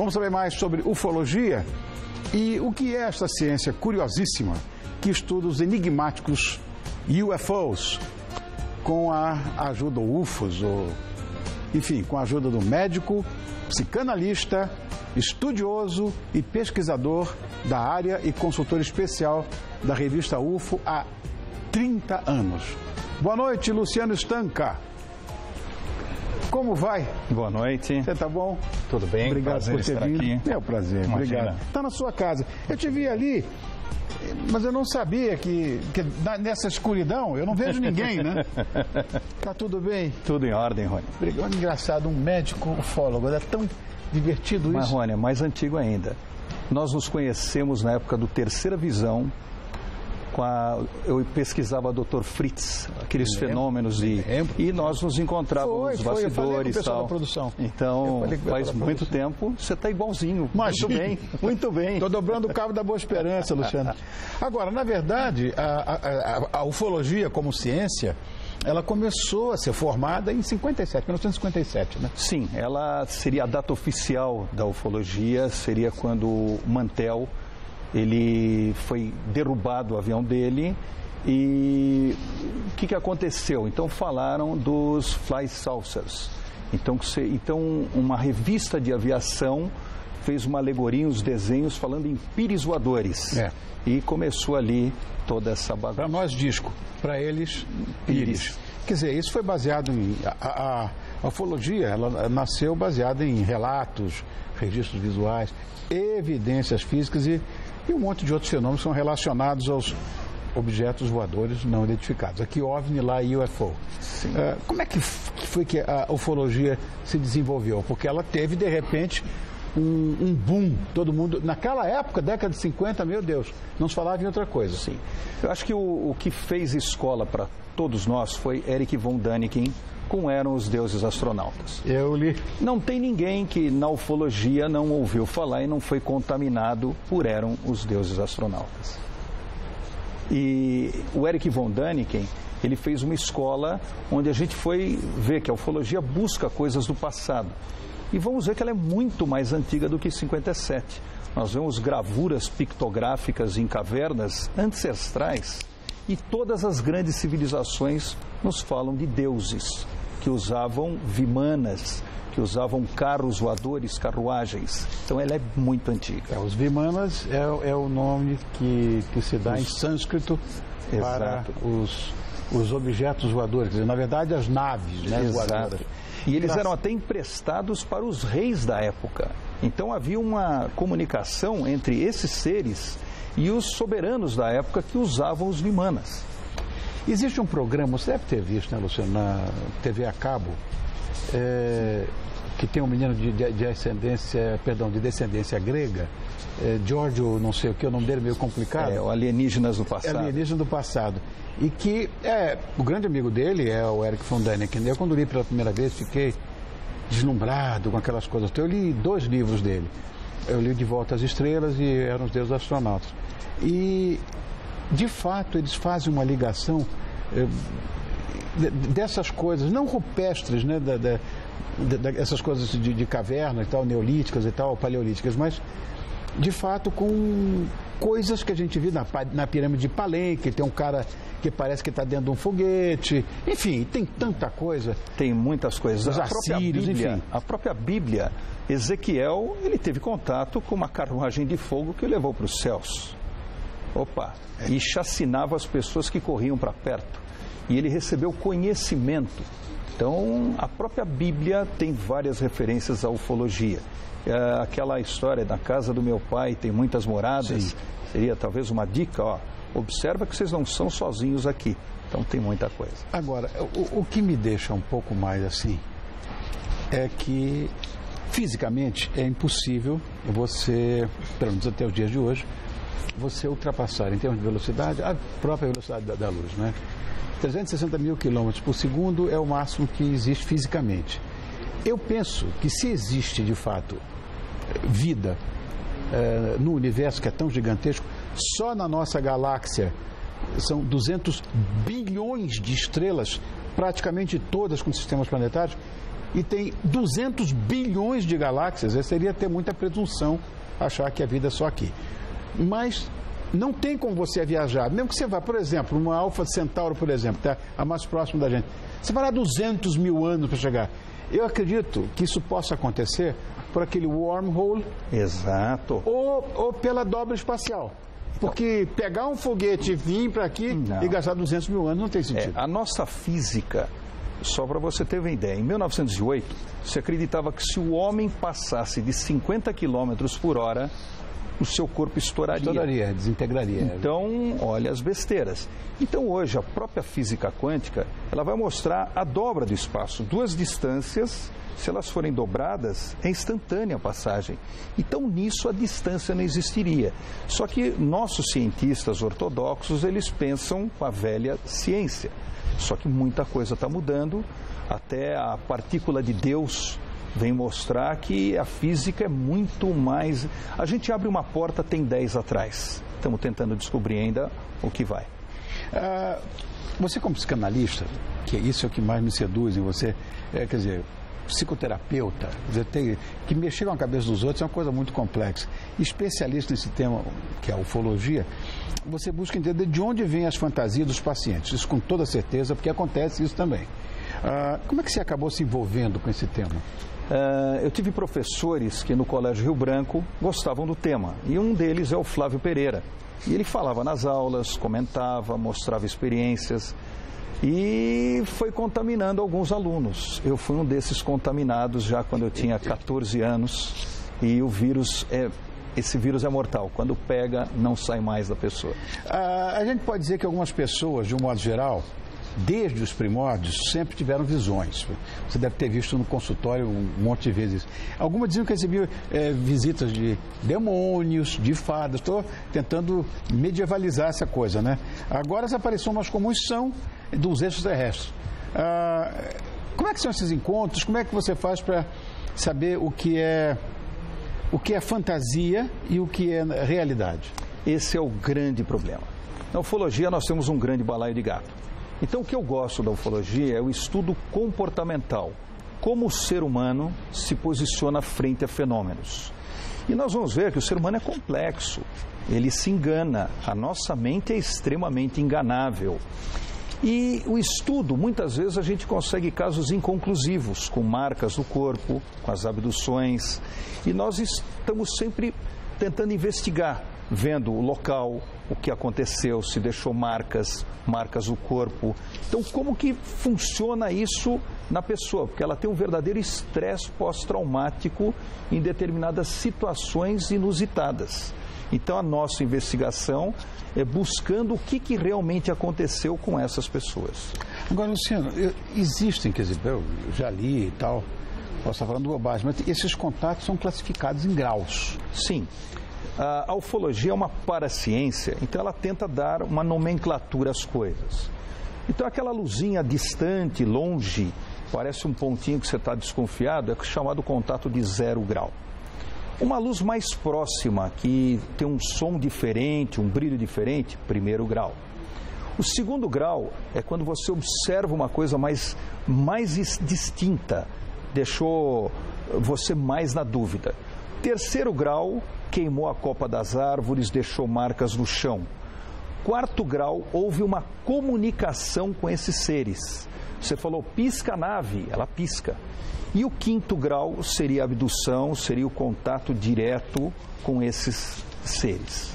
Vamos saber mais sobre ufologia e o que é esta ciência curiosíssima que estuda os enigmáticos UFOs com a ajuda, UFOs, enfim, com a ajuda do médico, psicanalista, estudioso e pesquisador da área e consultor especial da revista UFO há 30 anos. Boa noite, Luciano Stanca. Como vai? Boa noite. Você tá bom? Tudo bem? Obrigado por ter vindo. Aqui. É um prazer, Imagina. obrigado. Está na sua casa. Eu te vi ali, mas eu não sabia que nessa escuridão eu não vejo ninguém, né? Tá tudo bem? Tudo em ordem, Rony. Obrigado. Engraçado, um médico ufólogo. É tão divertido isso. Mas, Rony, é mais antigo ainda. Nós nos conhecemos na época do Terceira Visão. Eu pesquisava o Dr. Fritz, aqueles fenômenos de... E nós nos encontrávamos nos bastidores e tal. Da produção. Então, faz muito tempo, você está igualzinho. Imagina. Muito bem, muito bem. Estou dobrando o cabo da Boa Esperança, Luciano. Agora, na verdade, a ufologia como ciência, ela começou a ser formada em 1957, né? Sim, ela seria a data oficial da ufologia, seria quando o Mantell... Ele foi derrubado o avião dele e o que aconteceu? Então falaram dos fly saucers. Então uma revista de aviação fez uma alegoria, uns desenhos falando em pires voadores. E começou ali toda essa bagunça. Para nós disco, para eles pires. Quer dizer, isso foi baseado em... A ufologia, ela nasceu baseada em relatos, registros visuais, evidências físicas e um monte de outros fenômenos que são relacionados aos objetos voadores não identificados. Aqui OVNI, lá UFO. Como é que foi que a ufologia se desenvolveu? Porque ela teve, de repente, um boom. Todo mundo... Naquela época, década de 50, meu Deus, não se falava em outra coisa. Sim. Eu acho que o que fez escola para todos nós foi Erich von Däniken, com Eram os Deuses Astronautas. Eu li. Não tem ninguém que na ufologia não ouviu falar e não foi contaminado por Eram os Deuses Astronautas. E o Erich von Däniken, ele fez uma escola onde a gente foi ver que a ufologia busca coisas do passado. E vamos ver que ela é muito mais antiga do que 57. Nós vemos gravuras pictográficas em cavernas ancestrais e todas as grandes civilizações nos falam de deuses que usavam vimanas, que usavam carros voadores, carruagens. Então ela é muito antiga. Os vimanas é o nome que se dá em sânscrito para os objetos voadores. Quer dizer, na verdade, as naves, né, voadoras. E eles eram até emprestados para os reis da época. Então havia uma comunicação entre esses seres e os soberanos da época que usavam os vimanas. Existe um programa, você deve ter visto, né, Luciano, na TV a cabo, que tem um menino de descendência grega, Giorgio, não sei o que, o nome dele é meio complicado. O Alienígenas do Passado. Alienígenas do Passado. E que o grande amigo dele é o Erich von Däniken. Eu, quando li pela primeira vez, fiquei deslumbrado com aquelas coisas. Eu li 2 livros dele. Eu li De Volta às Estrelas e Eram os Deuses Astronautas. E, de fato, eles fazem uma ligação dessas coisas, não rupestres, né, essas coisas de caverna e tal, neolíticas e tal, paleolíticas, mas, de fato, com coisas que a gente viu na pirâmide de Palenque, tem um cara que parece que está dentro de um foguete, enfim, tem tanta coisa. Tem muitas coisas. Os assírios, enfim. A própria Bíblia, Ezequiel, ele teve contato com uma carruagem de fogo que o levou para os céus. E chacinava as pessoas que corriam para perto. E ele recebeu conhecimento. Então, a própria Bíblia tem várias referências à ufologia. Aquela história da casa do meu pai tem muitas moradas. Sim. Seria talvez uma dica, observa que vocês não são sozinhos aqui. Então tem muita coisa. Agora, o que me deixa um pouco mais assim é que fisicamente é impossível você, pelo menos até os dias de hoje, você ultrapassar em termos de velocidade a própria velocidade da luz, né? 360 mil quilômetros por segundo é o máximo que existe fisicamente. Eu penso que se existe de fato vida no universo que é tão gigantesco, só na nossa galáxia são 200 bilhões de estrelas, praticamente todas com sistemas planetários. e tem 200 bilhões de galáxias, seria ter muita presunção achar que a vida é só aqui. Mas não tem como você viajar, mesmo que você vá, por exemplo, uma Alfa Centauro, por exemplo, tá? A mais próxima da gente. Você vai lá 200 mil anos para chegar. Eu acredito que isso possa acontecer por aquele wormhole. Exato. Ou pela dobra espacial. Porque pegar um foguete e vir para aqui e gastar 200 mil anos não tem sentido. A nossa física, só para você ter uma ideia, em 1908, se acreditava que se o homem passasse de 50 km por hora, o seu corpo estouraria. Estouraria, desintegraria. Então, olha as besteiras. Então, hoje, a própria física quântica, ela vai mostrar a dobra do espaço. Duas distâncias, se elas forem dobradas, é instantânea a passagem. Então, nisso, a distância não existiria. Só que nossos cientistas ortodoxos, eles pensam com a velha ciência. Só que muita coisa está mudando, até a partícula de Deus vem mostrar que a física é muito mais... A gente abre uma porta, tem 10 atrás. Estamos tentando descobrir ainda o que vai. Você como psicanalista, que isso é o que mais me seduz em você, quer dizer, psicoterapeuta, que mexer com a cabeça dos outros é uma coisa muito complexa. Especialista nesse tema, que é a ufologia, você busca entender de onde vêm as fantasias dos pacientes. Isso com toda certeza, porque acontece isso também. Como é que você acabou se envolvendo com esse tema? Eu tive professores que no Colégio Rio Branco gostavam do tema, e um deles é o Flávio Pereira. E ele falava nas aulas, comentava, mostrava experiências e foi contaminando alguns alunos. Eu fui um desses contaminados já quando eu tinha 14 anos e o vírus esse vírus é mortal. Quando pega, não sai mais da pessoa. A gente pode dizer que algumas pessoas, de um modo geral, desde os primórdios, sempre tiveram visões. Você deve ter visto no consultório um monte de vezes. Algumas diziam que recebiam visitas de demônios, de fadas. Estou tentando medievalizar essa coisa, né? Agora as aparições mais comuns são dos extraterrestres. Como é que são esses encontros? Como é que você faz para saber o que é fantasia e o que é realidade? Esse é o grande problema. Na ufologia nós temos um grande balaio de gato. Então, o que eu gosto da ufologia é o estudo comportamental, como o ser humano se posiciona frente a fenômenos. E nós vamos ver que o ser humano é complexo, ele se engana, a nossa mente é extremamente enganável. E o estudo, muitas vezes a gente consegue casos inconclusivos, com marcas no corpo, com as abduções, e nós estamos sempre tentando investigar, vendo o local, o que aconteceu, se deixou marcas no corpo. Então, como que funciona isso na pessoa? Porque ela tem um verdadeiro estresse pós-traumático em determinadas situações inusitadas. Então, a nossa investigação é buscando o que realmente aconteceu com essas pessoas. Agora, Luciano, existem, quer dizer, eu já li e tal, posso estar falando bobagem, mas esses contatos são classificados em graus. Sim. A ufologia é uma paraciência, então ela tenta dar uma nomenclatura às coisas. Então aquela luzinha distante, longe, parece um pontinho que você está desconfiado, é chamado contato de 0 grau. Uma luz mais próxima, que tem um som diferente, um brilho diferente, 1º grau. O 2º grau é quando você observa uma coisa mais distinta, deixou você mais na dúvida. 3º grau, queimou a copa das árvores, deixou marcas no chão. 4º grau, houve uma comunicação com esses seres. Você falou, pisca a nave, ela pisca. E o 5º grau seria a abdução, seria o contato direto com esses seres.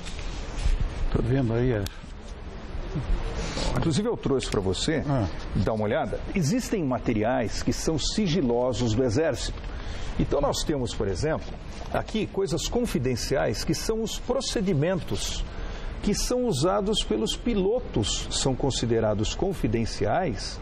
Estou vendo aí. Inclusive eu trouxe para você, dar uma olhada. Existem materiais que são sigilosos do Exército. Então nós temos, por exemplo, aqui coisas confidenciais que são os procedimentos que são usados pelos pilotos, são considerados confidenciais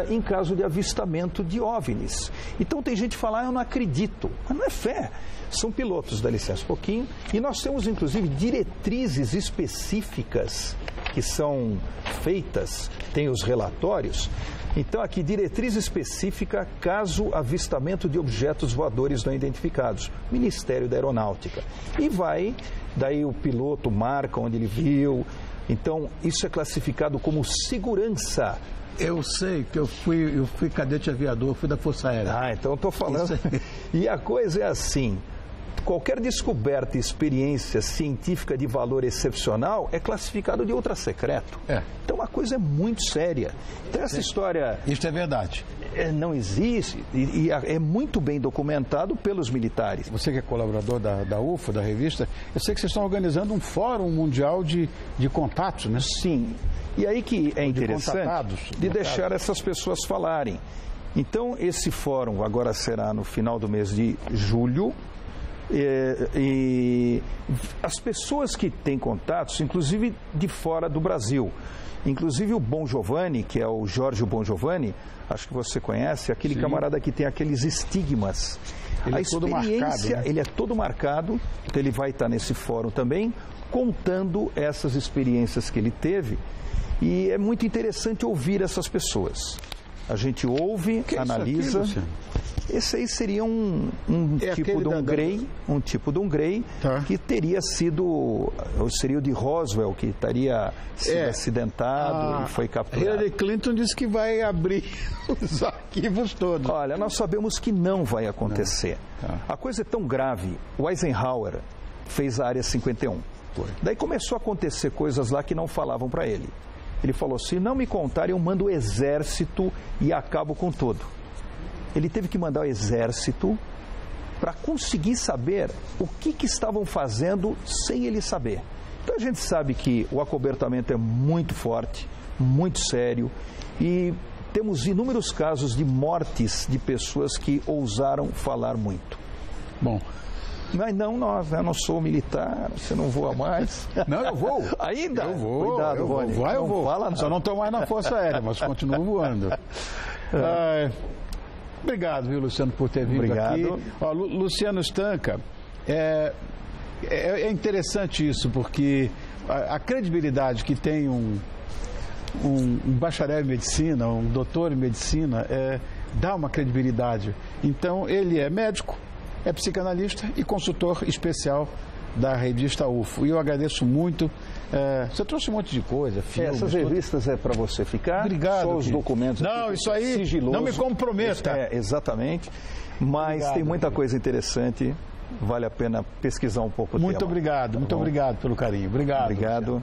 em caso de avistamento de OVNIs. Então tem gente que fala, eu não acredito, mas não é fé. São pilotos, dá licença um pouquinho, e nós temos inclusive diretrizes específicas que são feitas, tem os relatórios. Então aqui, diretriz específica caso avistamento de objetos voadores não identificados, Ministério da Aeronáutica. E vai, daí o piloto marca onde ele viu, Então, isso é classificado como segurança. Eu sei que eu fui cadete aviador, fui da Força Aérea. Ah, então eu estou falando. E a coisa é assim, qualquer descoberta e experiência científica de valor excepcional é classificado de ultra secreto. Então a coisa é muito séria. Então essa história... Isso é verdade. Não existe e é muito bem documentado pelos militares. Você que é colaborador da UFO, da revista, eu sei que vocês estão organizando um fórum mundial de contatos, né? Sim. E aí que é interessante de deixar essas pessoas falarem. Então, esse fórum agora será no final do mês de julho. E as pessoas que têm contatos, inclusive de fora do Brasil, inclusive o Bon Giovanni, que é o Jorge Bon Giovanni, acho que você conhece, aquele camarada que tem aqueles estigmas. Ele é todo marcado, né? Ele é todo marcado, então ele vai estar nesse fórum também, contando essas experiências que ele teve. E é muito interessante ouvir essas pessoas. A gente ouve, analisa. Esse aí seria um tipo de um Grey, que teria sido, seria o de Roswell, que teria sido acidentado e foi capturado. Hillary Clinton disse que vai abrir os arquivos todos. Olha, nós sabemos que não vai acontecer. A coisa é tão grave. O Eisenhower fez a Área 51. Daí começou a acontecer coisas lá que não falavam para ele. Ele falou, se não me contarem, eu mando o exército e acabo com tudo. Ele teve que mandar o exército para conseguir saber o que estavam fazendo sem ele saber. Então a gente sabe que o acobertamento é muito forte, muito sério e temos inúmeros casos de mortes de pessoas que ousaram falar muito. Bom... Mas não nós, né? Eu não sou militar, você não voa mais. Não, eu vou. Ainda? Eu vou. Cuidado, Rony. Eu vou. Só não estou mais na Força Aérea, mas continuo voando. Obrigado, viu, Luciano, por ter vindo aqui. Luciano Stanca, é interessante isso, porque a credibilidade que tem um bacharel em medicina, um doutor em medicina, dá uma credibilidade. Então, ele é médico, é psicanalista e consultor especial da revista UFO. E eu agradeço muito. Você trouxe um monte de coisa, filmes... Essas revistas é para você ficar. Obrigado. Só os documentos. Não, isso aí sigiloso. Não me comprometa. Exatamente. Mas obrigado, tem muita coisa interessante. Vale a pena pesquisar um pouco o tema. Muito obrigado pelo carinho. Obrigado. Obrigado.